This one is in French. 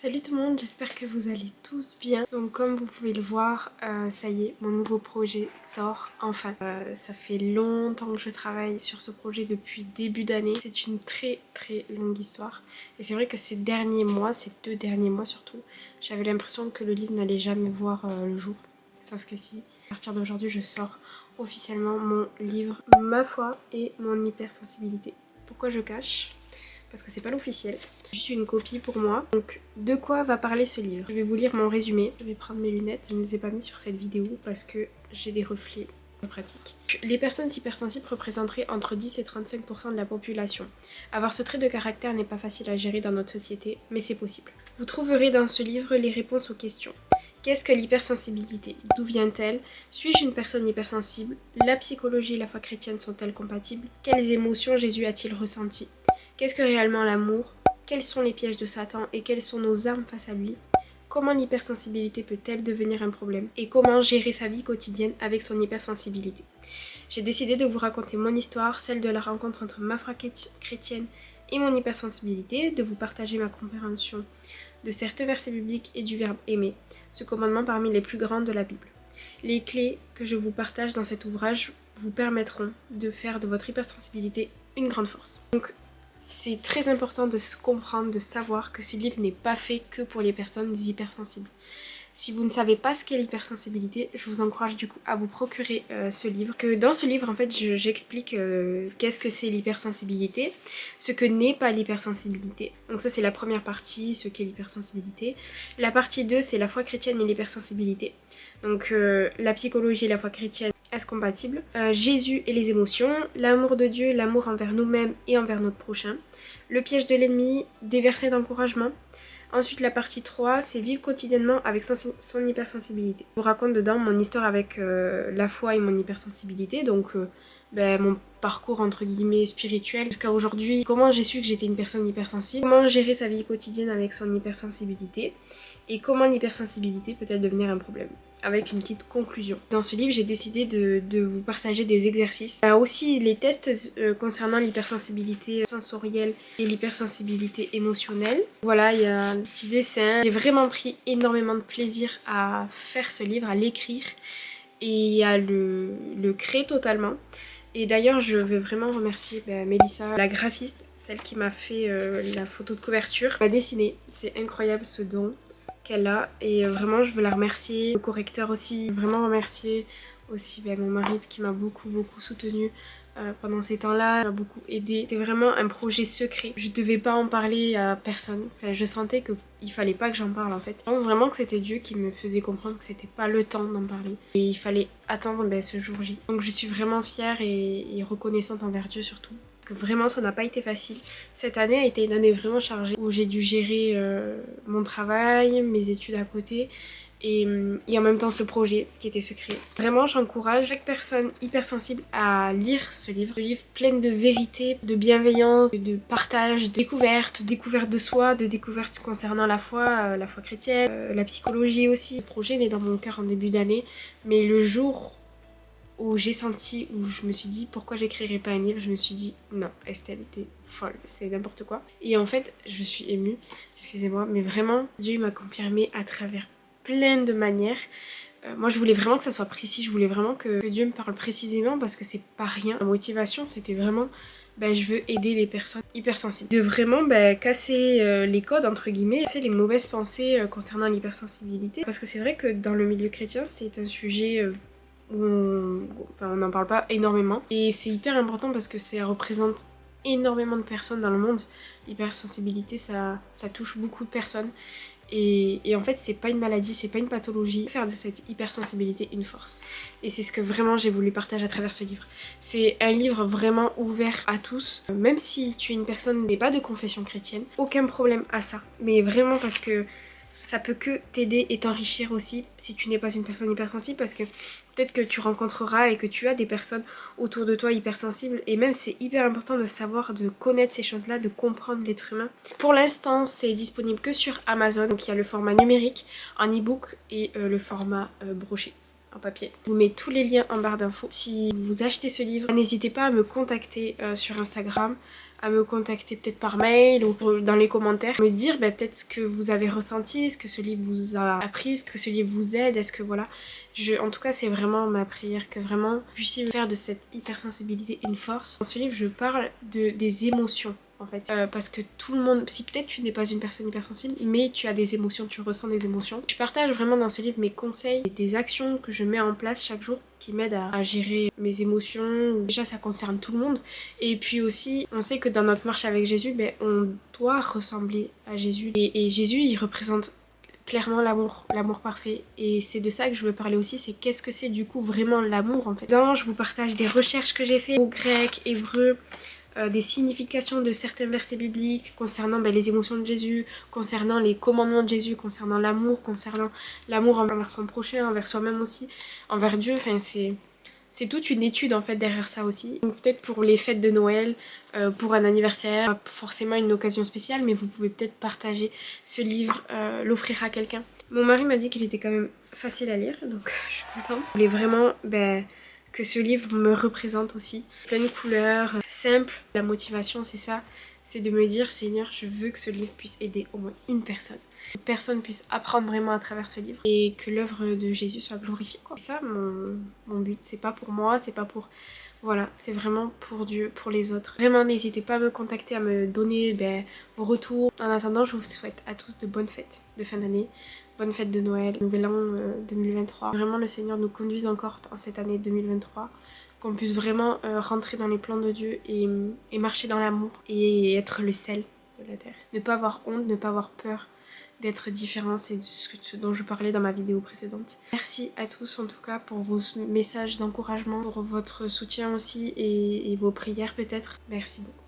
Salut tout le monde, j'espère que vous allez tous bien. Donc comme vous pouvez le voir, ça y est, mon nouveau projet sort enfin. Ça fait longtemps que je travaille sur ce projet depuis début d'année. C'est une très longue histoire. Et c'est vrai que ces derniers mois, ces 2 derniers mois surtout, j'avais l'impression que le livre n'allait jamais voir le jour. Sauf que si, à partir d'aujourd'hui, je sors officiellement mon livre Ma foi et mon hypersensibilité. Pourquoi je cache ? Parce que c'est pas l'officiel, juste une copie pour moi. Donc de quoi va parler ce livre? Je vais vous lire mon résumé, je vais prendre mes lunettes, je ne les ai pas mis sur cette vidéo parce que j'ai des reflets en pratique. Les personnes hypersensibles représenteraient entre 10 et 35% de la population. Avoir ce trait de caractère n'est pas facile à gérer dans notre société, mais c'est possible. Vous trouverez dans ce livre les réponses aux questions. Qu'est-ce que l'hypersensibilité? D'où vient-elle? Suis-je une personne hypersensible? La psychologie et la foi chrétienne sont-elles compatibles? Quelles émotions Jésus a-t-il ressenties? Qu'est-ce que réellement l'amour? Quels sont les pièges de Satan et quelles sont nos armes face à lui? Comment l'hypersensibilité peut-elle devenir un problème? Et comment gérer sa vie quotidienne avec son hypersensibilité? J'ai décidé de vous raconter mon histoire, celle de la rencontre entre ma foi chrétienne et mon hypersensibilité, de vous partager ma compréhension de certains versets bibliques et du verbe aimer, ce commandement parmi les plus grands de la Bible. Les clés que je vous partage dans cet ouvrage vous permettront de faire de votre hypersensibilité une grande force. Donc, c'est très important de se comprendre, de savoir que ce livre n'est pas fait que pour les personnes hypersensibles. Si vous ne savez pas ce qu'est l'hypersensibilité, je vous encourage du coup à vous procurer ce livre. Parce que dans ce livre, en fait, j'explique qu'est-ce que c'est l'hypersensibilité, ce que n'est pas l'hypersensibilité. Donc ça, c'est la première partie, ce qu'est l'hypersensibilité. La partie 2, c'est la foi chrétienne et l'hypersensibilité. Donc la psychologie et la foi chrétienne, est-ce compatible? Jésus et les émotions, l'amour de Dieu, l'amour envers nous-mêmes et envers notre prochain, le piège de l'ennemi, des versets d'encouragement. Ensuite, la partie 3, c'est vivre quotidiennement avec son hypersensibilité. Je vous raconte dedans mon histoire avec la foi et mon hypersensibilité, donc mon parcours entre guillemets spirituel jusqu'à aujourd'hui, comment j'ai su que j'étais une personne hypersensible, comment gérer sa vie quotidienne avec son hypersensibilité et comment l'hypersensibilité peut-elle devenir un problème, avec une petite conclusion. Dans ce livre, j'ai décidé de vous partager des exercices. Il y a aussi les tests concernant l'hypersensibilité sensorielle et l'hypersensibilité émotionnelle. Voilà, il y a un petit dessin. J'ai vraiment pris énormément de plaisir à faire ce livre, à l'écrire et à le créer totalement. Et d'ailleurs, je veux vraiment remercier Mélissa, la graphiste, celle qui m'a fait la photo de couverture. Elle m'a dessiné, c'est incroyable ce don qu'elle a et vraiment je veux la remercier, le correcteur aussi, vraiment remercier aussi mon mari qui m'a beaucoup soutenue pendant ces temps-là, m'a beaucoup aidé. C'était vraiment un projet secret, je devais pas en parler à personne, enfin je sentais qu'il fallait pas que j'en parle en fait. Je pense vraiment que c'était Dieu qui me faisait comprendre que c'était pas le temps d'en parler et il fallait attendre ce jour J. Donc je suis vraiment fière et reconnaissante envers Dieu surtout. Parce que vraiment ça n'a pas été facile. Cette année a été une année vraiment chargée où j'ai dû gérer mon travail, mes études à côté et en même temps ce projet qui était secret. Vraiment j'encourage chaque personne hypersensible à lire ce livre. Ce livre plein de vérité, de bienveillance, de partage, de découverte de soi, de découverte concernant la foi chrétienne, la psychologie aussi. Le projet est né dans mon cœur en début d'année, mais le jour où j'ai senti, où je me suis dit pourquoi j'écrirais pas un livre, je me suis dit non, Estelle, t'es folle, c'est n'importe quoi. Et en fait, je suis émue, excusez-moi, mais vraiment, Dieu m'a confirmé à travers plein de manières. Moi, je voulais vraiment que ça soit précis, je voulais vraiment que Dieu me parle précisément parce que c'est pas rien. Ma motivation, c'était vraiment je veux aider les personnes hypersensibles. De vraiment casser les codes, entre guillemets, casser les mauvaises pensées concernant l'hypersensibilité. Parce que c'est vrai que dans le milieu chrétien, c'est un sujet on n'en parle pas énormément et c'est hyper important parce que ça représente énormément de personnes dans le monde. L'hypersensibilité ça touche beaucoup de personnes et en fait c'est pas une maladie, c'est pas une pathologie. Faire de cette hypersensibilité une force et c'est ce que vraiment j'ai voulu partager à travers ce livre. C'est un livre vraiment ouvert à tous, même si tu es une personne qui n'est pas de confession chrétienne, aucun problème à ça, mais vraiment parce que ça peut que t'aider et t'enrichir aussi si tu n'es pas une personne hypersensible parce que peut-être que tu rencontreras et que tu as des personnes autour de toi hypersensibles et même c'est hyper important de savoir, de connaître ces choses-là, de comprendre l'être humain. Pour l'instant, c'est disponible que sur Amazon, donc il y a le format numérique en e-book et le format broché en papier. Je vous mets tous les liens en barre d'infos. Si vous achetez ce livre, n'hésitez pas à me contacter sur Instagram. à me contacter peut-être par mail ou dans les commentaires, me dire peut-être ce que vous avez ressenti, ce que ce livre vous a appris, ce que ce livre vous aide, est-ce que voilà. En tout cas, c'est vraiment ma prière que vraiment vous puissiez faire de cette hypersensibilité une force. Dans ce livre, je parle des émotions. En fait, parce que tout le monde, si peut-être tu n'es pas une personne hypersensible, mais tu as des émotions, tu ressens des émotions. Je partage vraiment dans ce livre mes conseils et des actions que je mets en place chaque jour qui m'aident à gérer mes émotions. Déjà, ça concerne tout le monde. Et puis aussi, on sait que dans notre marche avec Jésus, on doit ressembler à Jésus. Et Jésus, il représente clairement l'amour parfait. Et c'est de ça que je veux parler aussi, c'est qu'est-ce que c'est du coup vraiment l'amour en fait. Je vous partage des recherches que j'ai fait au grec, hébreu, des significations de certains versets bibliques concernant les émotions de Jésus, concernant les commandements de Jésus, concernant l'amour envers son prochain, envers soi-même aussi, envers Dieu. Enfin, c'est toute une étude en fait derrière ça aussi. Donc peut-être pour les fêtes de Noël, pour un anniversaire, pas forcément une occasion spéciale, mais vous pouvez peut-être partager ce livre, l'offrir à quelqu'un. Mon mari m'a dit qu'il était quand même facile à lire, donc je suis contente. Je voulais vraiment que ce livre me représente aussi. Plein de couleurs, simple. La motivation, c'est ça. C'est de me dire, Seigneur, je veux que ce livre puisse aider au moins une personne. Une personne puisse apprendre vraiment à travers ce livre et que l'œuvre de Jésus soit glorifiée. C'est ça mon but. C'est pas pour moi, c'est pas pour... Voilà, c'est vraiment pour Dieu, pour les autres. Vraiment, n'hésitez pas à me contacter, à me donner vos retours. En attendant, je vous souhaite à tous de bonnes fêtes de fin d'année. Bonne fête de Noël, nouvel an 2023. Vraiment, le Seigneur nous conduise encore dans cette année 2023. Qu'on puisse vraiment rentrer dans les plans de Dieu et marcher dans l'amour et être le sel de la terre. Ne pas avoir honte, ne pas avoir peur d'être différent, c'est ce dont je parlais dans ma vidéo précédente. Merci à tous en tout cas pour vos messages d'encouragement, pour votre soutien aussi et vos prières peut-être. Merci beaucoup.